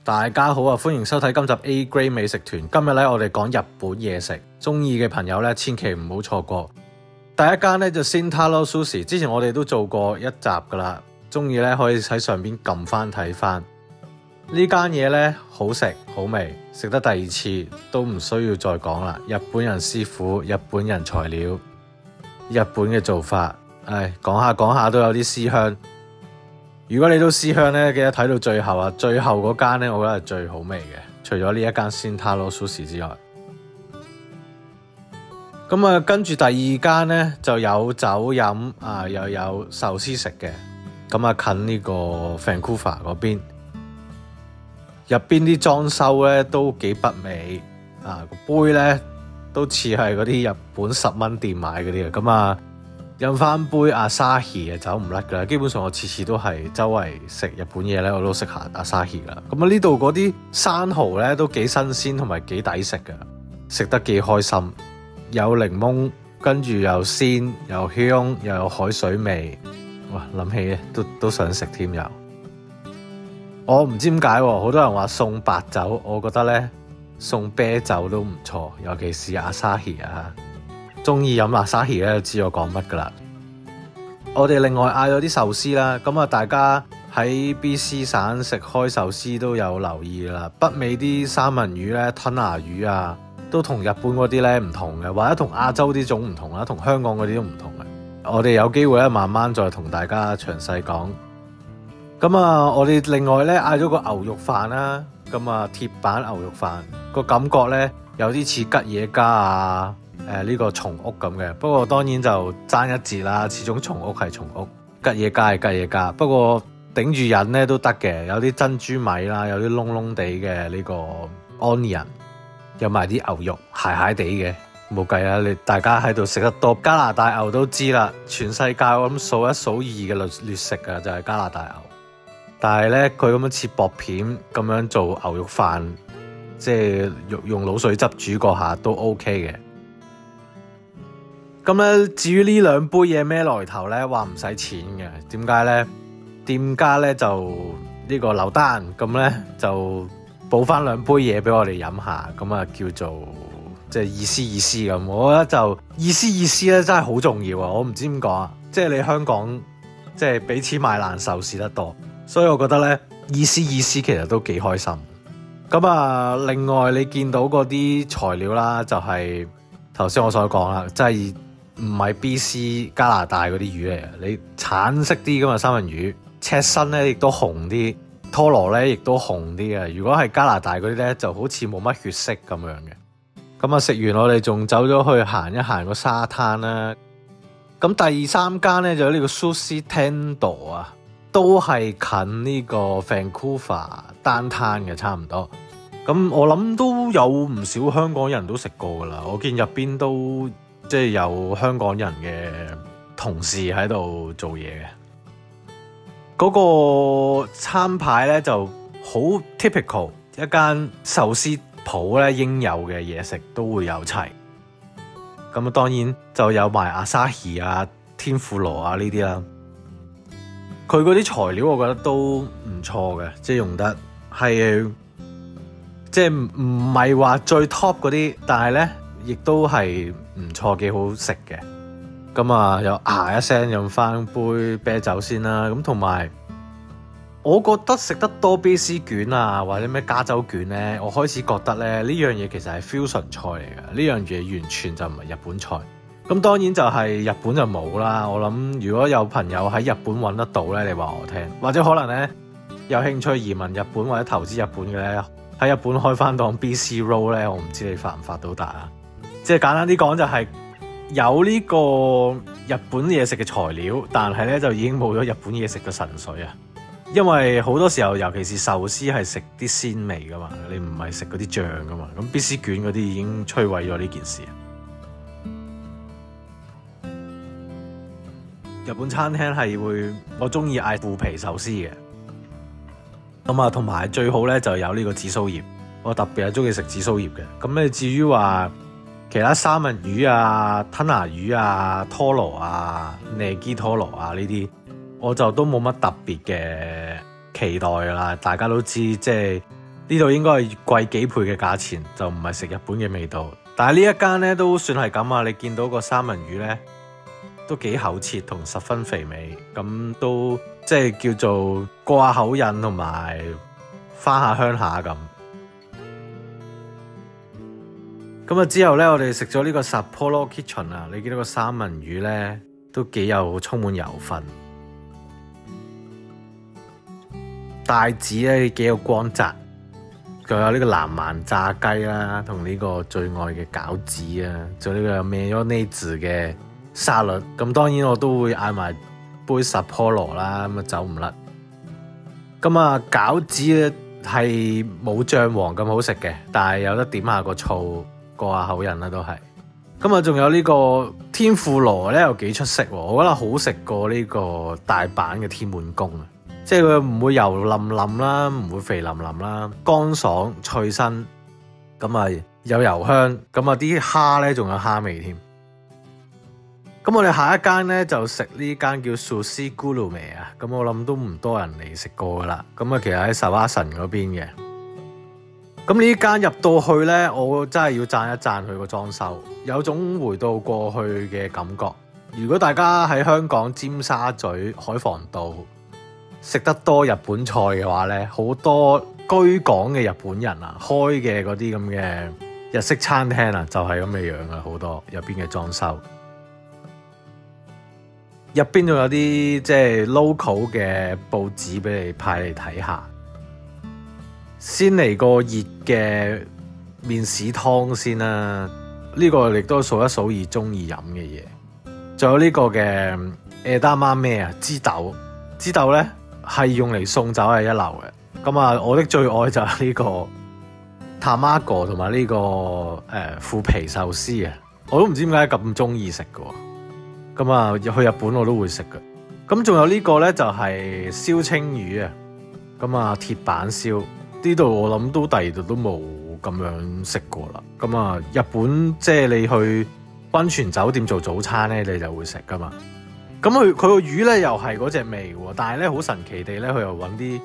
大家好啊，歡迎收睇今集 A Grade 美食團。今日咧我哋講日本嘢食，中意嘅朋友咧千祈唔好錯過。第一間咧就 Shintaro Sushi， 之前我哋都做過一集噶啦，中意咧可以喺上邊撳翻睇翻。呢間嘢咧好食好味，食得第二次都唔需要再講啦。日本人師傅，日本人材料，日本嘅做法，講下都有啲思鄉。如果你都思鄉咧，記得睇到最後啊！最後嗰間咧，我覺得係最好味嘅，除咗呢一間 Shintaro Sushi 之外。咁啊，跟住第二間咧就有酒飲啊，又有壽司食嘅。咁啊，近呢個 Vancouver 嗰邊，入邊啲裝修咧都幾北美啊，個杯咧都似係嗰啲日本10蚊店買嗰啲嘅。咁啊〜飲翻杯阿沙希啊，走唔甩噶啦。基本上我次次都係周圍食日本嘢咧，我都食下阿沙希啦。咁啊，呢度嗰啲生蠔咧都幾新鮮同埋幾抵食噶，食得幾開心。有檸檬，跟住又鮮又香，又有海水味。哇，諗起都想食添又。我唔知點解，好多人話送白酒，我覺得咧送啤酒都唔錯，尤其是阿沙希啊。中意飲阿沙希咧，就知我講乜噶啦。我哋另外嗌咗啲壽司啦，咁啊，大家喺 BC 省食開壽司都有留意啦。北美啲三文魚咧、吞拿魚啊，都同日本嗰啲咧唔同嘅，或者同亞洲啲種唔同啦，同香港嗰啲都唔同嘅。我哋有機會咧，慢慢再同大家詳細講。咁啊，我哋另外咧嗌咗個牛肉飯啦，咁啊鐵板牛肉飯個感覺咧有啲似吉野家啊。呢個松屋咁嘅，不過當然就爭一截啦。始終松屋係松屋，吉野家係吉野家。不過頂住癮咧都得嘅，有啲珍珠米啦，有啲窿窿地嘅呢個 onion， 有埋啲牛肉鞋鞋地嘅，冇計啊！你大家喺度食得多加拿大牛都知啦，全世界我諗數一數二嘅劣食啊，就係加拿大牛。但係咧佢咁樣切薄片咁樣做牛肉飯，即係用鹵水汁煮過下都 OK 嘅。咁咧，至於呢兩杯嘢咩來頭咧，話唔使錢嘅。點解咧？店家咧就呢個留單，咁咧就補翻兩杯嘢俾我哋飲下，咁啊叫做即係意思意思咁。我覺得就意思意思咧真係好重要啊！我唔知點講啊，即係你香港即係俾錢買難受試得多，所以我覺得咧意思意思其實都幾開心。咁啊，另外你見到嗰啲材料啦，就係頭先我所講啦，即係。唔係 BC 加拿大嗰啲魚嚟嘅，你橙色啲噶嘛三文魚，赤身咧亦都紅啲，拖羅咧亦都紅啲嘅。如果係加拿大嗰啲咧，就好似冇乜血色咁樣嘅。咁啊食完我哋仲走咗去行一行個沙灘啦。咁第三間咧就呢個 Sushi Tendo 啊，都係近呢個 Vancouver downtown嘅差唔多。咁我諗都有唔少香港人都食過噶啦，我見入邊都。即係有香港人嘅同事喺度做嘢嘅，嗰個餐牌咧就好 typical， 一間壽司鋪咧應有嘅嘢食都會有齊。咁啊，當然就有埋阿沙希啊、天婦羅啊呢啲啦。佢嗰啲材料我覺得都唔錯嘅，即係用得係即係唔係話最 top 嗰啲，但係咧。亦都係唔錯，幾好食嘅。咁啊，又一聲飲翻杯啤酒先啦。咁同埋，我覺得食得多 BC 卷啊，或者咩加州卷咧，我開始覺得咧呢樣嘢其實係 fusion 菜嚟嘅。呢樣嘢完全就唔係日本菜。咁當然就係日本就冇啦。我諗如果有朋友喺日本揾得到咧，你話我聽，或者可能咧有興趣移民日本或者投資日本嘅咧，喺日本開翻檔 BC Roll 咧，我唔知你發唔發到達啊？即係簡單啲講，就係有呢個日本嘢食嘅材料，但係咧就已經冇咗日本嘢食嘅神髓啊！因為好多時候，尤其是壽司係食啲鮮味噶嘛，你唔係食嗰啲醬噶嘛。咁 BC 卷嗰啲已經摧毀咗呢件事。日本餐廳係會，我中意嗌腐皮壽司嘅。咁啊，同埋最好咧就有呢個紫蘇葉，我特別係中意食紫蘇葉嘅。咁你至於話，其他三文魚啊、吞拿魚啊、拖羅啊、ネギ拖羅啊呢啲，我就都冇乜特別嘅期待噶啦。大家都知即係呢度應該係貴幾倍嘅價錢，就唔係食日本嘅味道。但係呢一間咧都算係咁啊！你見到個三文魚咧都幾厚切同十分肥美，咁都即係叫做過下口癮同埋翻下鄉下咁。咁啊之後咧，我哋食咗呢個 Sapporo Kitchen 啊，你見到個三文魚咧都幾有充滿油分，帶子咧幾有光澤。仲有呢個南蠻炸雞啦，同呢個最愛嘅餃子啊，仲有呢個 mayonnaise 嘅沙律。咁當然我都會嗌埋杯 Sapporo 啦，咁啊走唔甩。咁啊餃子咧係冇醬黃咁好食嘅，但係有得點下個醋過下口癮啦都係。咁啊仲有呢個天婦羅咧又幾出色喎，我覺得好食過呢個大阪嘅天滿宮啊！即係佢唔會油淋淋啦，唔會肥淋淋啦，乾爽脆身，咁啊有油香，咁啊啲蝦咧仲有蝦味添。咁我哋下一間咧就食呢間叫 Sushi Gurumi 啊，咁我諗都唔多人嚟食過噶啦。咁啊其實喺壽華神嗰邊嘅。咁呢間入到去咧，我真係要讚一讚佢個裝修，有種回到過去嘅感覺。如果大家喺香港尖沙咀海防道食得多日本菜嘅話咧，好多居港嘅日本人啊，開嘅嗰啲咁嘅日式餐廳啊，就係咁嘅樣啊，好多入邊嘅裝修，入邊仲有啲即係 local 嘅報紙俾你派嚟睇下。先嚟個熱嘅麵豉湯先啦，呢個亦都數一數二中意飲嘅嘢。仲有呢個嘅枝豆枝豆，枝豆咧係用嚟送酒係一流嘅。咁啊，我的最愛就係呢個 Tamago 同埋呢個腐皮壽司啊，我都唔知點解咁中意食嘅。咁啊，去日本我都會食嘅。咁仲有呢個咧就係燒青魚啊，咁啊鐵板燒呢度我諗都第二度都冇咁樣食過啦。咁啊，日本即係你去溫泉酒店做早餐咧，你就會食噶嘛。咁佢個魚咧又係嗰隻味喎，但係咧好神奇地咧，佢又揾啲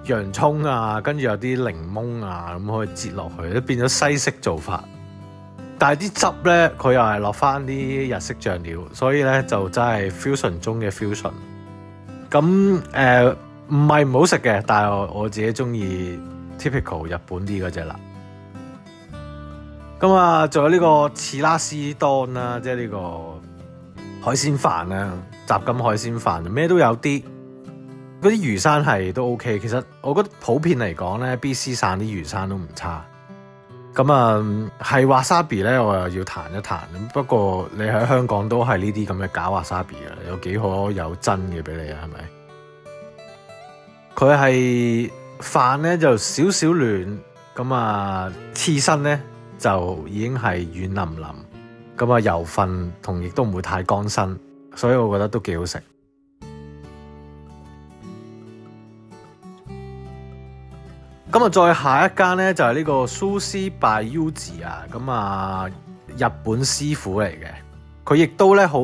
洋葱啊，跟住有啲檸檬啊，咁可以擠落去，都變咗西式做法。但係啲汁咧，佢又係落翻啲日式醬料，所以咧就真係 fusion 中嘅 fusion。咁唔係唔好食嘅，但係我自己中意 typical 日本啲嗰隻啦。咁啊，仲有呢個刺拉斯當啦，即係呢個海鮮飯啊，雜金海鮮飯，咩都有啲。嗰啲魚生係都 OK， 其實我覺得普遍嚟講咧 ，BC 省啲魚生都唔差。咁啊，係 wasabi 咧，我又要彈一彈。不過你喺香港都係呢啲咁嘅假 wasabi 嘅，有幾可有真嘅俾你啊？係咪？佢係飯咧就少少嫩，咁啊刺身咧就已經係軟腍腍，咁啊油份同亦都唔會太乾身，所以我覺得都幾好食。咁啊，再下一間咧就係呢個 Sushi by Yuji 啊，咁啊日本師傅嚟嘅，佢亦都咧好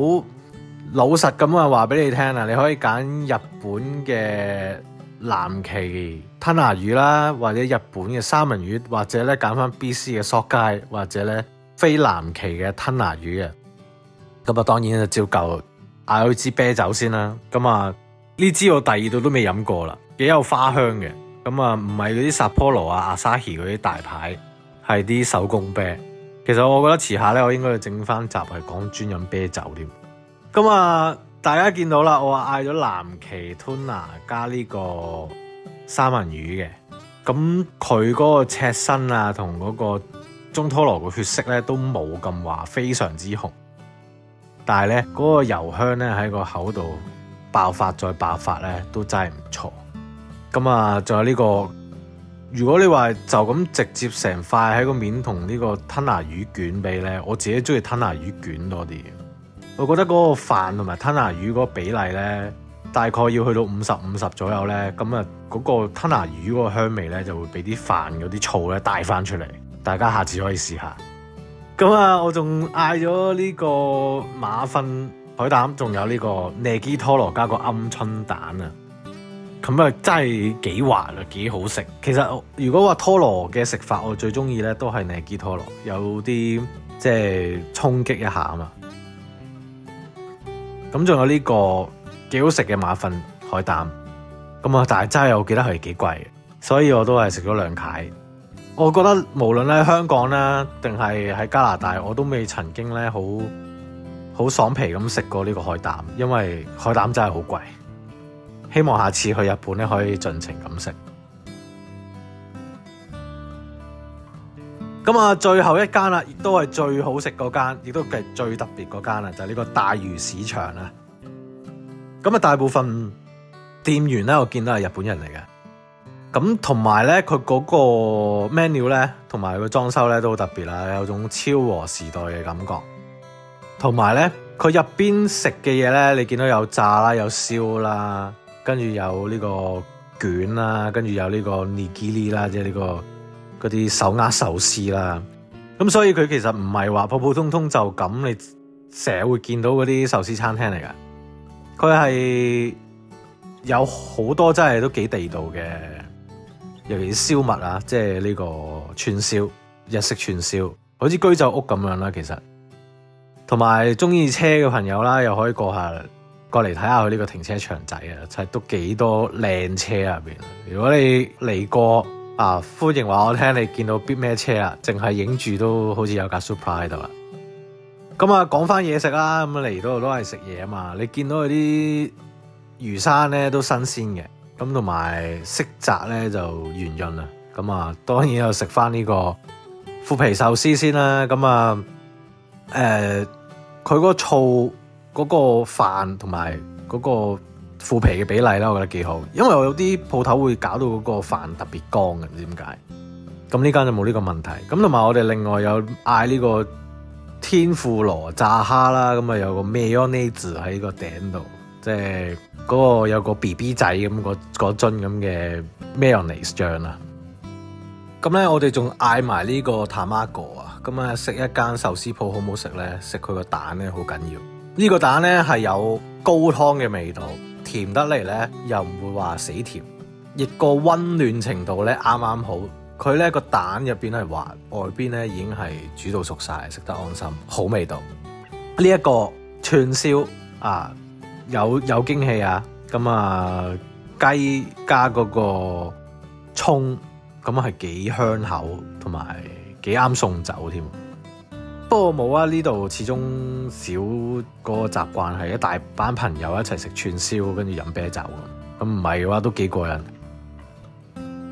老實咁啊話俾你聽啊，你可以揀日本嘅藍鰭吞拿魚啦，或者日本嘅三文魚，或者咧揀翻 BC 嘅索街，或者咧非藍鰭嘅吞拿魚嘅。咁啊，當然就照舊嗌佢支啤酒先啦。咁啊呢支我第二度都未飲過啦，幾有花香嘅。咁啊，唔係嗰啲 Sapporo 啊、Asahi 嗰啲大牌，係啲手工啤。其實我覺得遲下咧，我應該要整翻集係講專飲啤酒添。咁啊，大家見到啦，我嗌咗藍鰭 tuna 加呢個三文魚嘅。咁佢嗰個赤身啊，同嗰個中拖羅嘅血色咧，都冇咁話非常之紅。但係咧，嗰個油香咧喺個口度爆發再爆發咧，都真係唔錯。咁啊，仲有呢個，如果你話就咁直接成塊喺個面同呢個吞拿魚卷比咧，我自己中意吞拿魚卷多啲。我覺得嗰個飯同埋吞拿魚嗰個比例咧，大概要去到50-50左右咧，咁啊嗰個吞拿魚嗰個香味咧就會俾啲飯嗰啲醋咧帶翻出嚟。大家下次可以試下。咁啊，我仲嗌咗呢個馬糞海膽，仲有呢個 Negi Toro 加個鵪鶉蛋啊。咁啊真係幾滑啊，幾好食。其實如果話拖羅嘅食法，我最中意咧都係Negi拖羅，有啲即係衝擊一下啊嘛。咁仲有呢個幾好食嘅馬糞海膽，咁啊但係真係我記得係幾貴嘅，所以我都係食咗2塊。我覺得無論喺香港啦，定係喺加拿大，我都未曾經咧好爽皮咁食過呢個海膽，因為海膽真係好貴。希望下次去日本咧可以盡情咁食。咁啊，最後一間啦，亦都係最好食嗰間，亦都係最特別嗰間啦，就係呢個大魚市場啦。咁啊，大部分店員咧，我見到係日本人嚟嘅。咁同埋咧，佢嗰個 menu 咧，同埋個裝修咧都好特別啦，有種昭和時代嘅感覺。同埋咧，佢入邊食嘅嘢咧，你見到有炸啦，有燒啦，跟住有呢個卷啦，跟住有呢個 nigiri 啦，即係呢個嗰啲手握壽司啦。咁所以佢其實唔係話普普通通就咁，你成日會見到嗰啲壽司餐廳嚟噶。佢係有好多真係都幾地道嘅。尤其是燒物啊，即係呢個串燒，日式串燒，好似居酒屋咁樣啦。其實，同埋中意車嘅朋友啦，又可以過嚟睇下佢呢個停車場仔啊，就係都幾多靚車入邊。如果你嚟過啊，歡迎話我聽你見到邊咩車啊，淨係影住都好似有架 Supra 喺度啦。咁啊，講翻嘢食啦，咁嚟到都係食嘢啊嘛。你見到佢啲魚生咧都新鮮嘅。咁同埋色澤咧就圓潤啦，咁啊當然又食翻呢個腐皮壽司先啦，咁啊佢個醋嗰個飯同埋嗰個腐皮嘅比例咧，我覺得幾好，因為我有啲鋪頭會搞到嗰個飯特別乾嘅，唔知點解。咁呢間就冇呢個問題。咁同埋我哋另外有嗌呢個天婦羅炸蝦啦，咁啊有個 mayonnaise 喺個頂度。即係嗰個有個 BB 仔咁嗰樽咁嘅 mayonnaise 醬啦。咁咧我哋仲嗌埋呢個 tamago 啊。咁啊食一間壽司鋪好唔好食咧？食佢個蛋咧好緊要。呢個蛋咧係有高湯嘅味道，甜得嚟咧又唔會話死甜，亦個溫暖程度咧啱啱好。佢咧個蛋入邊係滑，外邊咧已經係煮到熟晒，食得安心，好味道。呢一個串燒啊！有驚喜啊！咁啊雞加嗰個蔥，咁係幾香口，同埋幾啱送酒添。不過冇啊，呢度始終少個習慣係一大班朋友一齊食串燒，跟住飲啤酒咁唔係嘅話都幾過癮。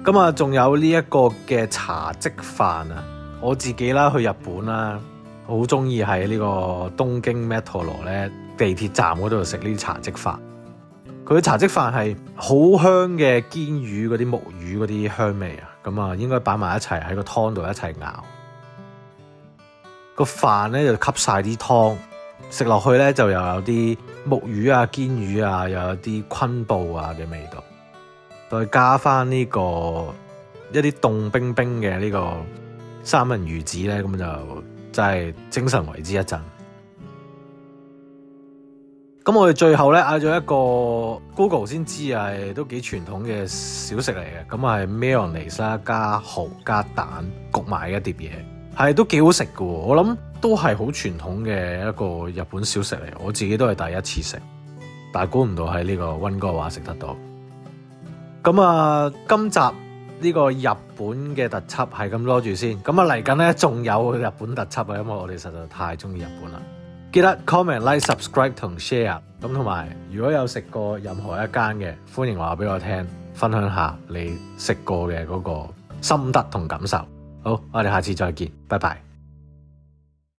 咁啊，仲有呢一個嘅茶漬飯啊！我自己啦去日本啦，好中意喺呢個東京 Metro 咧。地鐵站嗰度食呢啲茶漬飯，佢茶漬飯係好香嘅煎魚嗰啲木魚嗰啲香味啊，咁啊應該擺埋一齊喺個湯度一齊熬，個飯咧就吸晒啲湯，食落去咧就又有啲木魚啊、煎魚啊，又有啲昆布啊嘅味道，再加翻呢個一啲凍冰冰嘅呢個三文魚子咧，咁就真係精神為之一振。咁我哋最後咧嗌咗一個 Google 先知係都幾傳統嘅小食嚟嘅，咁係 mayonnaise 啦加蠔加蛋焗埋一碟嘢，係都幾好食嘅。我諗都係好傳統嘅一個日本小食嚟，我自己都係第一次食，但係估唔到喺呢個溫哥華食得到。咁啊，今集呢個日本嘅特輯係咁多住先，咁啊嚟緊咧仲有日本特輯啊，因為我哋實在太中意日本啦。記得 comment、like、subscribe 同 share， 咁同埋如果有食過任何一間嘅，歡迎話俾我聽，分享下你食過嘅嗰個心得同感受。好，我哋下次再見，拜拜。